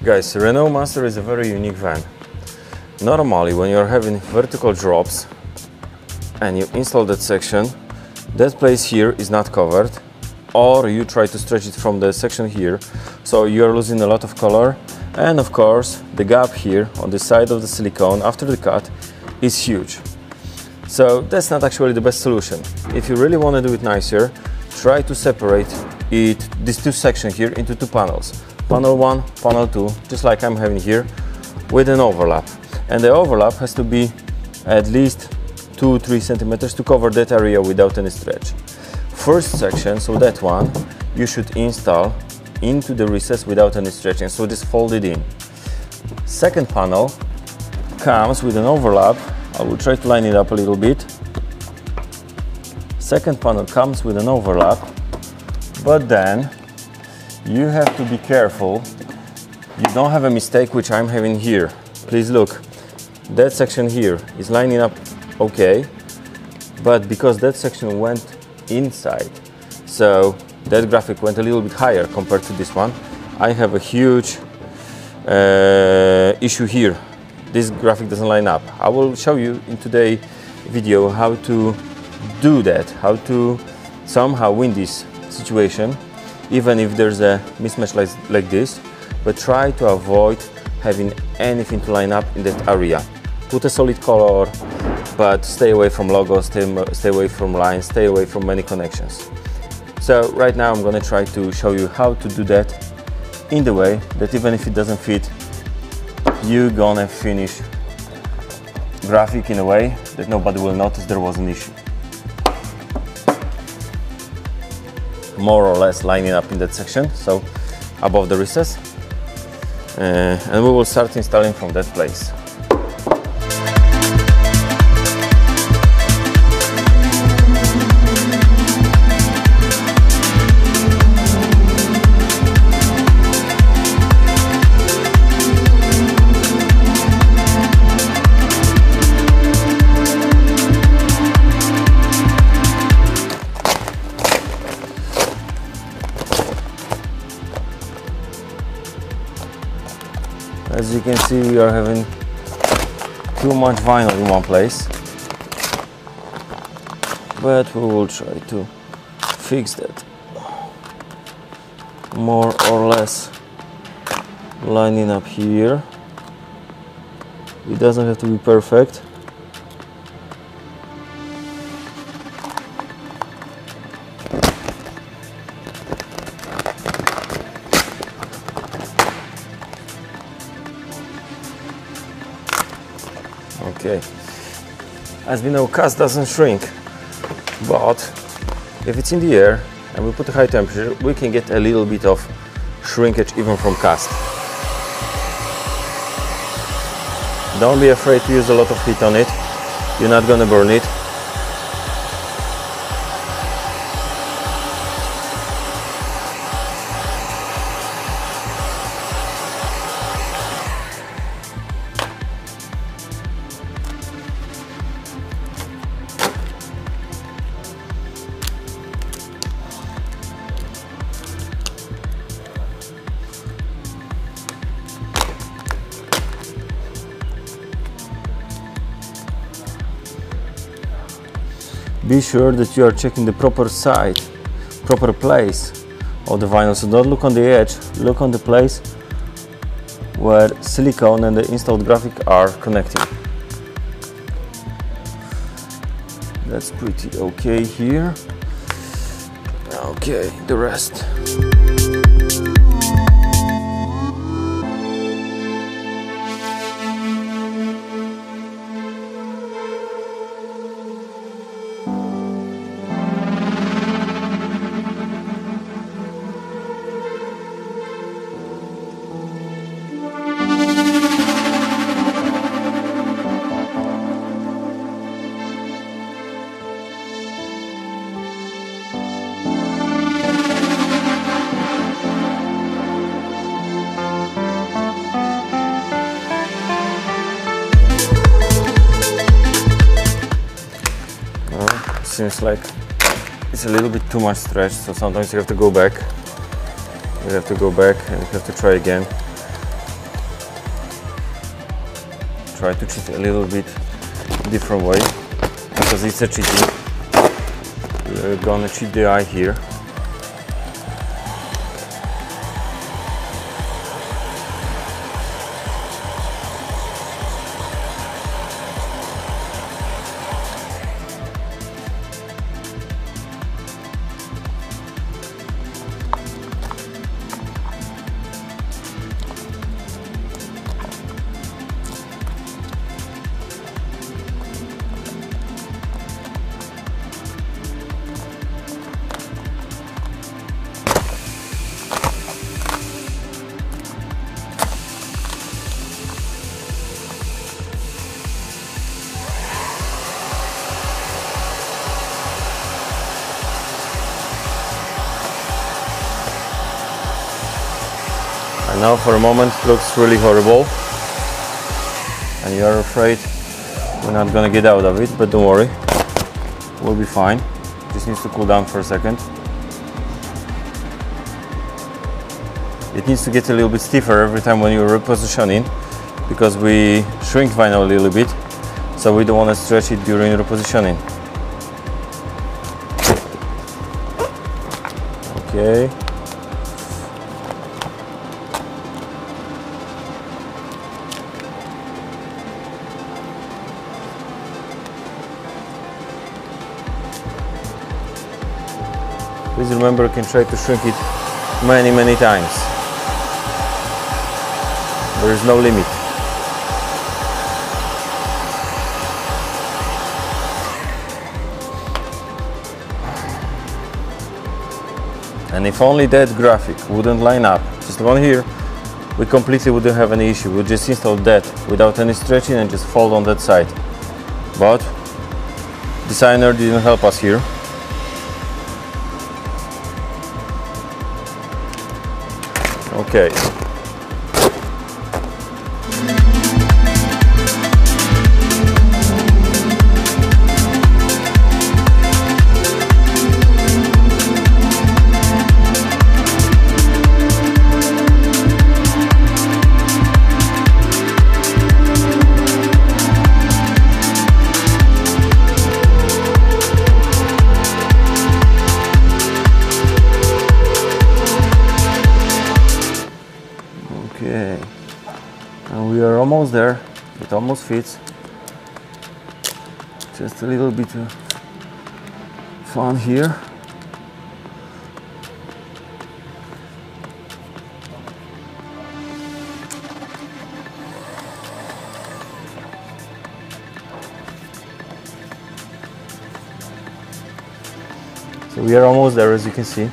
Guys, Renault Master is a very unique van. Normally, when you're having vertical drops and you install that section, that place here is not covered, or you try to stretch it from the section here, so you're losing a lot of color. And of course, the gap here on the side of the silicone after the cut is huge. So that's not actually the best solution. If you really want to do it nicer, try to separate these two sections here into two panels. Panel 1, panel 2, just like I'm having here, with an overlap. And the overlap has to be at least 2-3 centimeters to cover that area without any stretch. First section, so that one, you should install into the recess without any stretching, so just fold it in. Second panel comes with an overlap. I will try to line it up a little bit. Second panel comes with an overlap, but then you have to be careful you don't have a mistake which I'm having here. Please look, that section here is lining up okay, but because that section went inside, so that graphic went a little bit higher compared to this one, I have a huge issue here. This graphic doesn't line up. I will show you in today's video how to do that, how to somehow win this situation, even if there's a mismatch like this, but try to avoid having anything to line up in that area. Put a solid color, but stay away from logos, stay away from lines, stay away from many connections. So right now I'm going to try to show you how to do that in the way that even if it doesn't fit, you're gonna finish graphic in a way that nobody will notice there was an issue. More or less lining up in that section, so above the recess, and we will start installing from that place. As you can see, we are having too much vinyl in one place, but we will try to fix that. More or less lining up here. It doesn't have to be perfect. Okay, as we know, cast doesn't shrink, but if it's in the air and we put a high temperature, we can get a little bit of shrinkage even from cast. Don't be afraid to use a lot of heat on it, you're not gonna burn it. Be sure that you are checking the proper side, proper place of the vinyl. So don't look on the edge, look on the place where silicone and the installed graphic are connecting. That's pretty okay here. Okay, the rest. Seems like it's a little bit too much stretch, so sometimes you have to go back. You have to go back and you have to try again. try to cheat a little bit different way, because it's a cheating. We're gonna cheat the eye here. And now for a moment it looks really horrible and you are afraid we're not gonna get out of it, but don't worry, we'll be fine. Just needs to cool down for a second. It needs to get a little bit stiffer every time when you're repositioning, because we shrink vinyl a little bit, so we don't want to stretch it during repositioning. Okay. Please remember, you can try to shrink it many times. There is no limit. And if only that graphic wouldn't line up, just one here, we completely wouldn't have any issue. We'll just install that without any stretching and just fold on that side. But designer didn't help us here. Okay. Okay, and we are almost there. It almost fits. Just a little bit of fun here. So we are almost there, as you can see.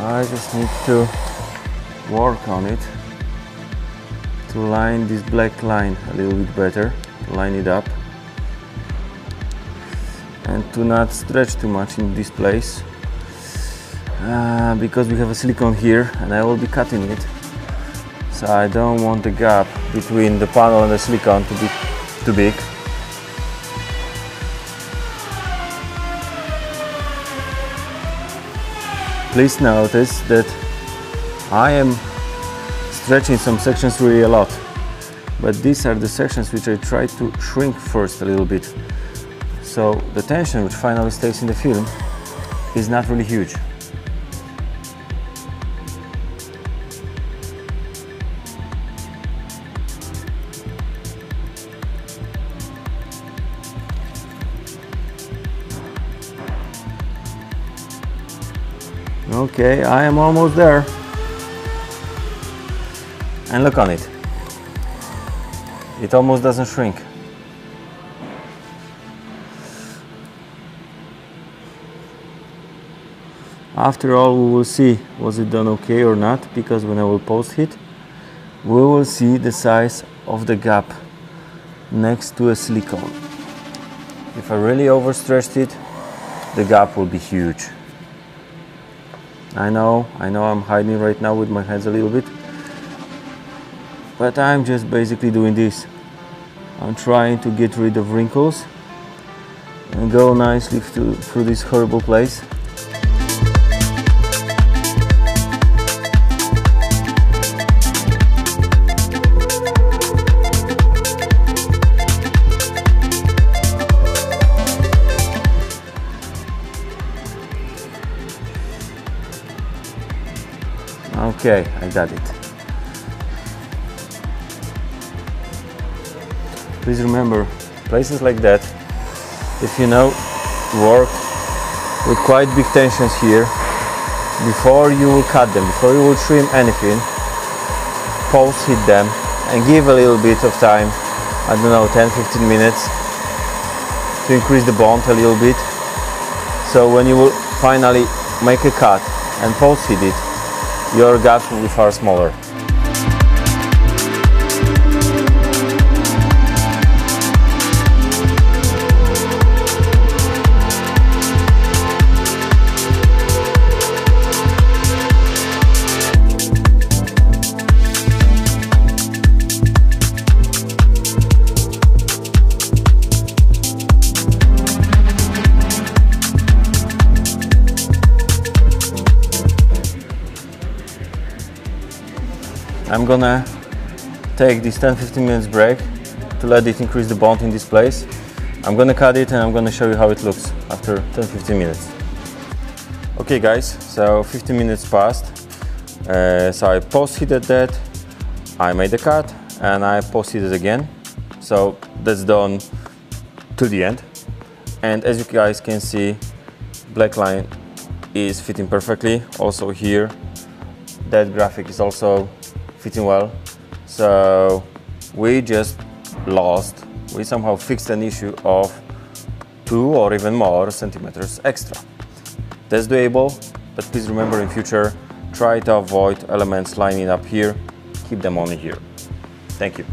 I just need to work on it to line this black line a little bit better, line it up, and to not stretch too much in this place, because we have a silicone here and I will be cutting it, so I don't want the gap between the panel and the silicone to be too big. Please notice that I am stretching some sections really a lot, but these are the sections which I try to shrink first a little bit, so the tension which finally stays in the film is not really huge. Okay, I am almost there. And look on it. It almost doesn't shrink. After all, we will see was it done okay or not, because when I will post it, we will see the size of the gap next to a silicone. If I really overstretched it, the gap will be huge. I know I'm hiding right now with my hands a little bit, but I'm just basically doing this. I'm trying to get rid of wrinkles and go nicely through this horrible place. Okay, I got it. Please remember, places like that, if you know, work with quite big tensions here, before you will cut them, before you will trim anything, pulse hit them and give a little bit of time, I don't know, 10-15 minutes to increase the bond a little bit. So when you will finally make a cut and pulse hit it, your gaps will be far smaller. I'm gonna take this 10-15 minutes break to let it increase the bond in this place. I'm gonna cut it and I'm gonna show you how it looks after 10-15 minutes. Okay guys, so 15 minutes passed. So I post-heated that, I made a cut and I post-heated again. So that's done to the end. And as you guys can see, black line is fitting perfectly. Also here, that graphic is also fitting well. So we somehow fixed an issue of 2 or even more centimeters extra. That's doable, but please remember in future, try to avoid elements lining up here, keep them only here. Thank you.